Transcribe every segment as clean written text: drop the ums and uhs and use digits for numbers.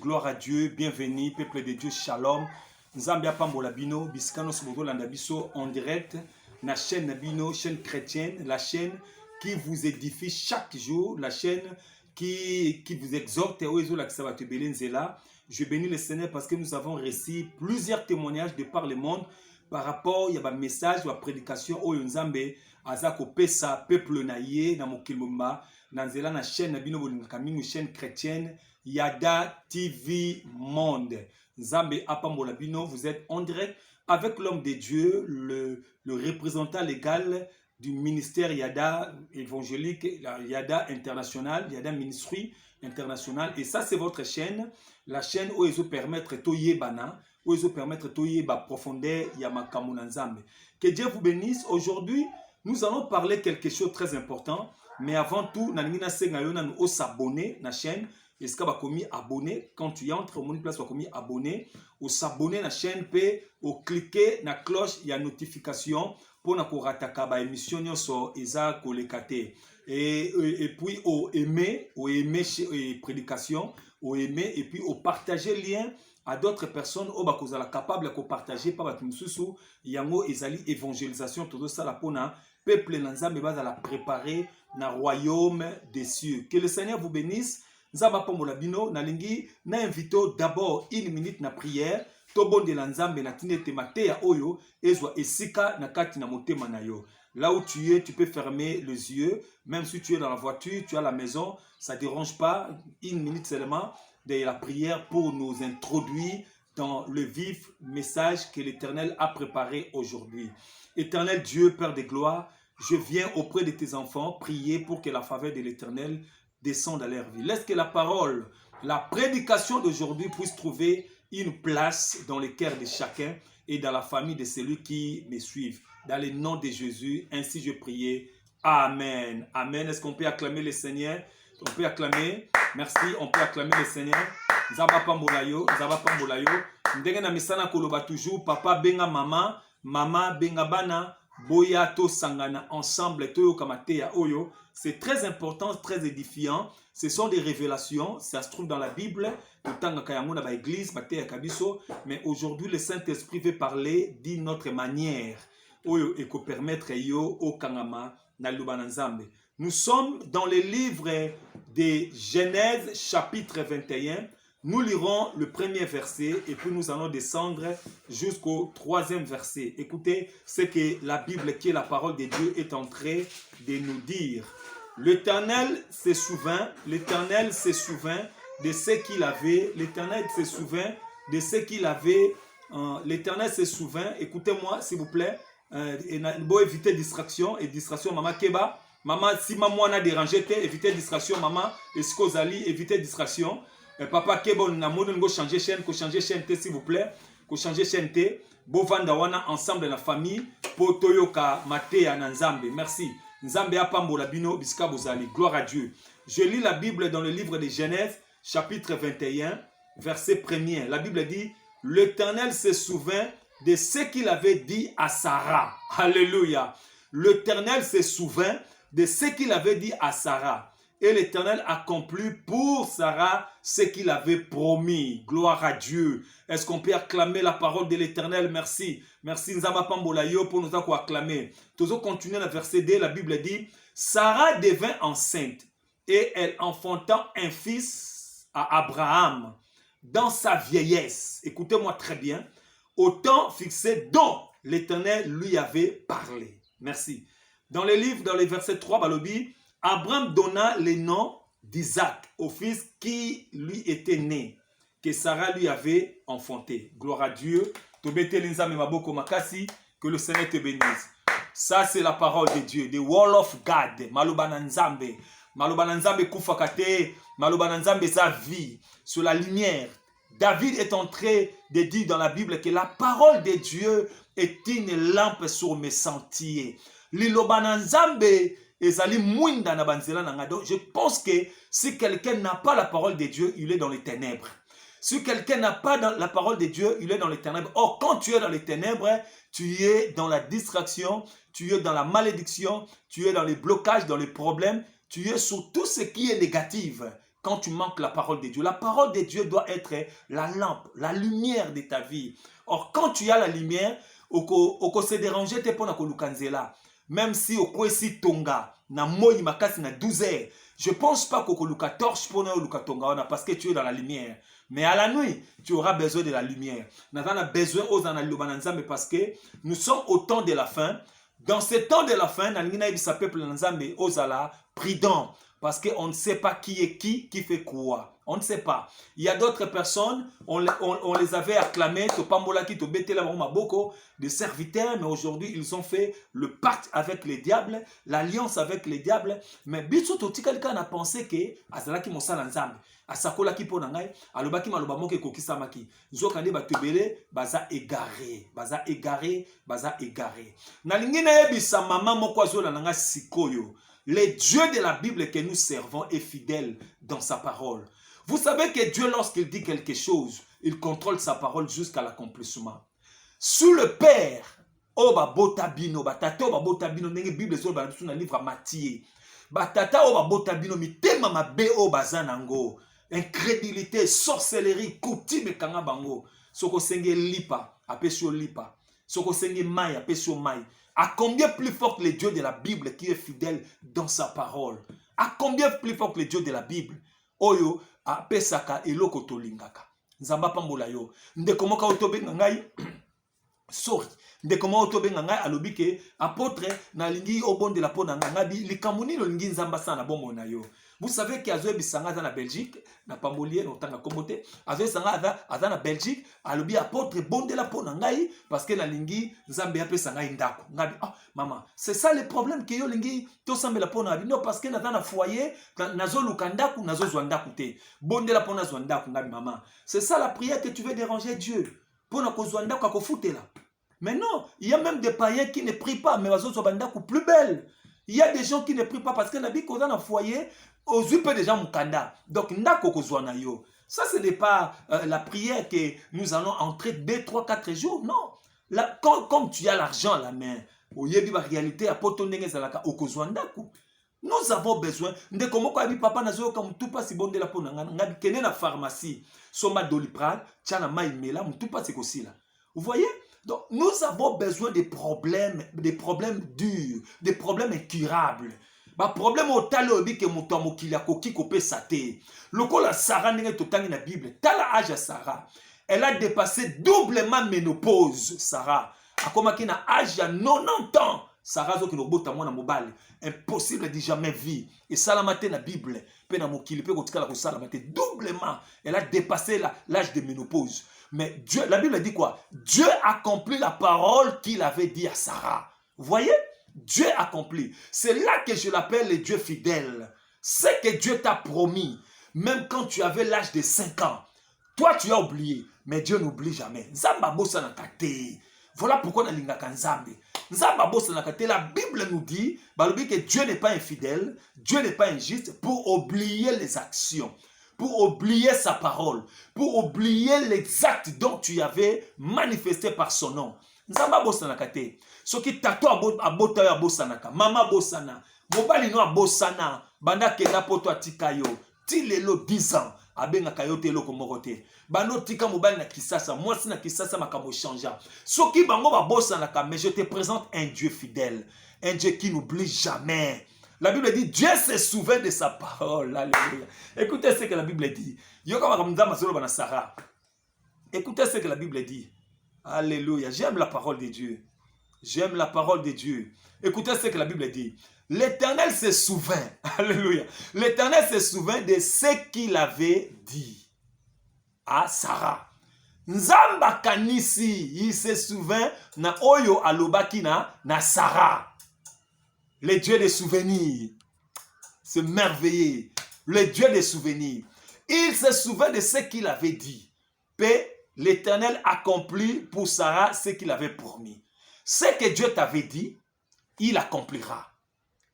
gloire à Dieu, bienvenue, peuple de Dieu, shalom. Nzambia Pambola Bino, Biskano Sobodo Landabiso en direct, la chaîne Nabino, chaîne chrétienne, la chaîne qui vous édifie chaque jour, la chaîne qui vous exhorte. Je bénis le Seigneur parce que nous avons reçu plusieurs témoignages de par le monde par rapport à un message ou à prédication au Nzambe, Azako Pesa, peuple naïe, na mokilmumba, nanzela na chaîne Nabino Bolinkaminu, chaîne chrétienne, Yada TV Monde. Nzambe Apambola Bino, vous êtes en direct avec l'homme de Dieu, le représentant légal du ministère Yada évangélique, Yada International, Yada Ministry International. Et ça, c'est votre chaîne, la chaîne où ils vous permettre Toye Bana, où ils vous permettre Toye Ba profondeur Yamakamu Nzambe. Que Dieu vous bénisse. Aujourd'hui, nous allons parler quelque chose de très important. Mais avant tout, Nanina Sengayona nous s'abonner à la chaîne. Est-ce que vous avez abonné? Quand tu entres, au place, vous avez abonné. Ou s'abonner à la chaîne, ou cliquer na cloche, il y a notification pour na korataka ba émission sur Isa Kolekate. Et puis, au aimer prédication, au aimer, et puis au partager lien à d'autres personnes au bakozala capable de partager par bakimususu yango ezali évangélisation todo ça la pona peuple nanzambe va la préparer na royaume des cieux. Que le Seigneur vous bénisse. Nzamba Pambola Bino nalingi na invito d'abord une minute na prière tobo de lanzambe na tinete mateya oyo ezwa esika na kati na motema na yo. Là où tu es, tu peux fermer les yeux, même si tu es dans la voiture, tu es à la maison, ça ne dérange pas, une minute seulement de la prière pour nous introduire dans le vif message que l'Éternel a préparé aujourd'hui. Éternel Dieu, Père de gloire, je viens auprès de tes enfants prier pour que la faveur de l'Éternel descende à leur vie. Laisse que la parole, la prédication d'aujourd'hui puisse trouver une place dans le cœur de chacun et dans la famille de celui qui me suivent. Dans le nom de Jésus, ainsi je prie. Amen. Amen. Est-ce qu'on peut acclamer le Seigneur? On peut acclamer. Merci. On peut acclamer le Seigneur. Nzaba Pambolayo. Nzaba Pambolayo. Ndenge na misana koloba toujours. Papa benga mama. Mama benga bana. Boya to sangana ensemble. Toyo kamateya oyo. C'est très important, très édifiant. Ce sont des révélations. Ça se trouve dans la Bible. Mais aujourd'hui, le Saint-Esprit veut parler d'une autre manière. Nous sommes dans le livre de Genèse, chapitre 21. Nous lirons le premier verset et puis nous allons descendre jusqu'au troisième verset. Écoutez ce que la Bible, qui est la parole de Dieu, est en train de nous dire. L'Éternel se souvint de ce qu'il avait. L'Éternel se souvint de ce qu'il avait. L'Éternel se souvint. Écoutez-moi, s'il vous plaît. Bon, éviter distraction. Et distraction, maman Keba. Maman, si maman a dérangé, éviter distraction. Maman, Eskozali, éviter distraction. Papa Keba, on a changer chaîne, s'il vous plaît. Changer chaîne. Bo Vandawana, ensemble dans la famille. Pour Toyoka, Matea, Nanzambe. Merci. Nzambe Apambola Bino, Biska Bozali. Gloire à Dieu. Je lis la Bible dans le livre de Genèse, chapitre 21, verset 1er. La Bible dit, l'Éternel se souvint de ce qu'il avait dit à Sarah. Alléluia. L'Éternel se souvint de ce qu'il avait dit à Sarah. Et l'Éternel accomplit pour Sarah ce qu'il avait promis. Gloire à Dieu. Est-ce qu'on peut acclamer la parole de l'Éternel? Merci. Merci Nzamba Pambolayo pour nous acclamer. Toujours continuer le verset 2, la Bible dit, Sarah devint enceinte et elle enfanta un fils à Abraham dans sa vieillesse. Écoutez-moi très bien. Au temps fixé dont l'Éternel lui avait parlé. Merci. Dans le livre, dans le verset 3, Balobi, Abraham donna le nom d'Isaac au fils qui lui était né, que Sarah lui avait enfanté. Gloire à Dieu. Que le Seigneur te bénisse. Ça, c'est la parole de Dieu. The word of God. Malubananzambe. Malubananzambe kufakate. Malubananzambe sa vie. Sur la lumière. David est en train de dire dans la Bible que la parole de Dieu est une lampe sur mes sentiers. Lilobananzambe. Je pense que si quelqu'un n'a pas la parole de Dieu, il est dans les ténèbres. Si quelqu'un n'a pas la parole de Dieu, il est dans les ténèbres. Or, quand tu es dans les ténèbres, tu es dans la distraction, tu es dans la malédiction, tu es dans les blocages, dans les problèmes, tu es sur tout ce qui est négatif. quand tu manques la parole de Dieu. La parole de Dieu doit être la lampe, la lumière de ta vie. Or, quand tu as la lumière, oko se déranger te pona kolukanzela. Même si oko si tonga, na moi makasi na 12 heures, je pense pas qu'oko luka torche pona luka tonga parce que tu es dans la lumière. Mais à la nuit, tu auras besoin de la lumière. Nous avons besoin aux analyses parce que nous sommes au temps de la fin. Dans ce temps de la fin, nous peuple aux ala prudent. Parce qu'on ne sait pas qui est qui fait quoi. On ne sait pas. Il y a d'autres personnes, on les avait acclamés, des serviteurs, mais aujourd'hui, ils ont fait le pacte avec les diables, l'alliance avec les diables. Mais Bitsoto, quelqu'un a pensé que Azalaki Mosala Nzambe, Asakola ki ponangai, alobaki maloba moke kokisamaki. Zokande batebele, baza égaré. Nalingi na yebisa mama moko azola nanga sikoyo. Le Dieu de la Bible que nous servons est fidèle dans sa parole. Vous savez que Dieu, lorsqu'il dit quelque chose, il contrôle sa parole jusqu'à l'accomplissement. Sous le Père, oba botabino, batata oba botabino, nenge Bible sur le livre Matthieu. Batata oba botabino, mi tema mabe oba zanango. Incrédulité, sorcellerie, coutume kanga bango. Soko senge lipa, apesio lipa. Soko senge mai, apesio mai. À combien plus fort que le Dieu de la Bible qui est fidèle dans sa parole? À combien plus fort que le Dieu de la Bible? Oyo, a pesaka eloko tolingaka. Nzamba pambola yo. Ndekomoka otobenga ngai. Sorry. Ndekomoka otobenga ngai alobike apôtre na lingi obonde la pona ngabi likamuni lo lingi nzamba sana bombo na yo. Vous savez qu'il y a des bisanga dans la Belgique, na pambolier no tanga komote, azo sanga aza na Belgique, alobi apôtre bonde la pona ngai parce que la lingi nzambe ape sanga indako. Ngabi ah maman, c'est ça le problème que yo lingi to sambe la pona non parce que na dans foyer, nazo lukandaku nazo zwandaku te. Bonde la pona zwandaku ngabi maman. C'est ça la prière que tu veux déranger Dieu. Pona ko zwandaku akofute là. Mais non, il y a même des païens qui ne prient pas mais wazo zwandaku plus belle. Il y a des gens qui ne prient pas parce que nabi ko dans un foyer aux yeux des gens mukanda. Donc ndako kozwana yo. Ça ce n'est pas la prière que nous allons entrer 2, 3, 4 jours. Non. Là, comme tu as l'argent à la main, au yebi ba réalité à potondenge zalaka okozwandaku. Nous avons besoin de comment quoi papa nazo comme tout pas si bon de la pona ngabi kene na pharmacie soma doliprane tiana maimela mutu pas c'est là. Vous voyez? Donc nous avons besoin des problèmes durs, des problèmes incurables. Ba problème au talo obi ke mutu amokili akoki kopesa te. Lokola Sarah ndenge totangi na Bible, tala âge à Sarah. Elle a dépassé doublement ménopause, Sarah. Akomaki na âge à 90 ans. Sarah zo ki lobota mwana mobali. Impossible de jamais vivre. Et salamate na Bible, pe na mokili pe kotikala ko salamate doublement. Elle a dépassé l'âge de ménopause. Mais Dieu, la Bible dit quoi? Dieu accomplit la parole qu'il avait dit à Sarah. Vous voyez? Dieu accomplit. C'est là que je l'appelle le Dieu fidèle. C'est que Dieu t'a promis, même quand tu avais l'âge de 5 ans. Toi, tu as oublié, mais Dieu n'oublie jamais. Nzamba bossa na kate. Voilà pourquoi on a lingaka nzambe. Nzamba bossa na kate. La Bible nous dit que Dieu n'est pas infidèle, Dieu n'est pas injuste pour oublier les actions, pour oublier sa parole, pour oublier les actes dont tu avais manifesté par son nom. Nzamba bossa na kate. Ce qui tato abota ya bosanaka, mama bosana, mobali no abosana, banda kenda poto atika yo, ti lelo 10 ans, abenga kayote loko morote. Bano tika mobali na kisasa, moi si na kisasa makamo changea. Ce qui bango ba bosanaka, mais je te présente un Dieu fidèle, un Dieu qui n'oublie jamais. La Bible dit Dieu se souvient de sa parole. Alléluia. Écoutez ce que la Bible dit. Yoka makamda masolo bana Sarah. Écoutez ce que la Bible dit. Alléluia. J'aime la parole de Dieu. J'aime la parole de Dieu. Écoutez ce que la Bible dit. L'Éternel se souvint. Alléluia. L'Éternel se souvint de ce qu'il avait dit à Sarah. Nzamba kanisi, il se souvint na oyo alobaki na Sarah. Le Dieu des souvenirs. C'est merveilleux. Le Dieu des souvenirs. Il se souvint de ce qu'il avait dit. Puis l'Éternel accomplit pour Sarah ce qu'il avait promis. Ce que Dieu t'avait dit, il accomplira.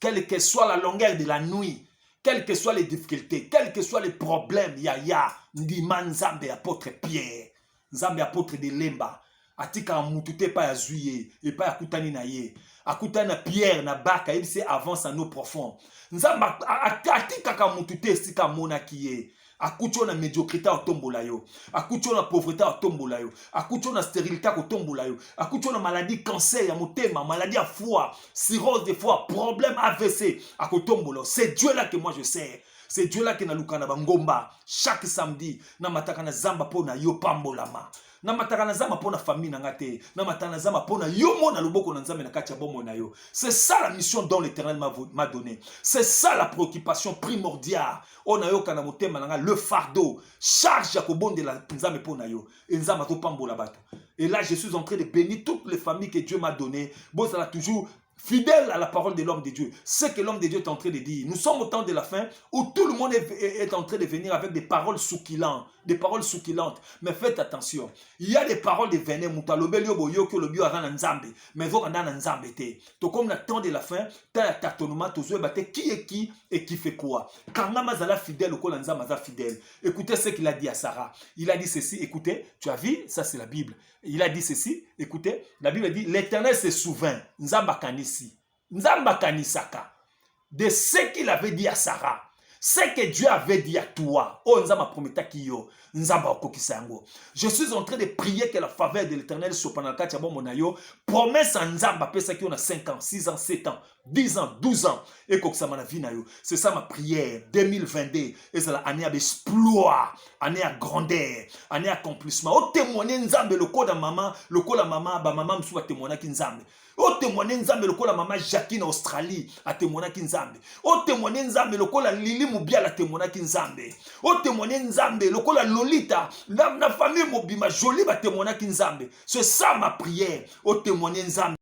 Quelle que soit la longueur de la nuit, quelles que soient les difficultés, quels que soient les problèmes, Yaya, Ndima Nzambe apôtre Pierre, Nzambe apôtre de Lemba, atika mutu te pa ya zuye et pa ya kutani na ye akutani na pierre na baka yebisi avance en eau profond nzamba atika ka mutu te esika monaki ye akuti na médiocrité otombola yo akuti na pauvreté otombola yo akuti na stérilité otombola yo akuti na maladie cancer ya motema maladie à foie cirrhose de foie problème AVC akotombola c'est Dieu là que moi je sais. C'est Dieu là qui na lukana bangomba chaque samedi na mataka na zamba pona yo pambolama na mataka na zamba pona famille na ngate na mataka na zamba pona yo mona loboko na nzambe na kati ya bomo na yo. C'est ça la mission dont l'Éternel m'a donné. C'est ça la préoccupation primordiale. On a yo kana motema na le fardeau charge ya kobonde la nzambe pona yo et nzamba to pambola bato. Et là je suis en train de bénir toutes les familles que Dieu m'a donné. Bon ça toujours fidèle à la parole de l'homme de Dieu. Ce que l'homme de Dieu est en train de dire. Nous sommes au temps de la fin où tout le monde est en train de venir avec des paroles succulentes. Des paroles succulentes. Mais faites attention. Il y a des paroles de venin. Mais vous rendez nzambe te. Donc comme le temps de la fin, tu as tâtonnement, qui est qui et qui fait quoi. Quand Mazala fidèle ou nzamba fidèle. Écoutez ce qu'il a dit à Sarah. Il a dit ceci. Écoutez, tu as vu, ça c'est la Bible. Il a dit ceci. Écoutez, la Bible dit l'Éternel se souvint. Nzamba kanisi. Nzamba kanisaka. De ce qu'il avait dit à Sarah. Ce que Dieu avait dit à toi. Oh, Nzamba prometa kiyo. Nzamba okokisango. Je suis en train de prier que la faveur de l'Éternel soit pendant le cas de monayo. Promesse à Nzamba pesa qui on a 5 ans, 6 ans, 7 ans, 10 ans, 12 ans. Et kokisama na vie na yo. C'est ça ma prière. 2022. Et c'est l'année d'exploit. Année à grandeur. Année accomplissement. Oh, témoigner Nzambe le code à maman. Le code à maman. Ba maman msou va témoigner ki Nzambe. O témoigner Nzambe le kola maman Jacqueline en Australie a témoigné Nzambe. O témoigner Nzambe le kola Lili Mobia a témoigné Nzambe. O témoigner Nzambe le kola Lolita la famille Mobima jolie a témoigné Nzambe. C'est ça ma prière. O témoigner Nzambe.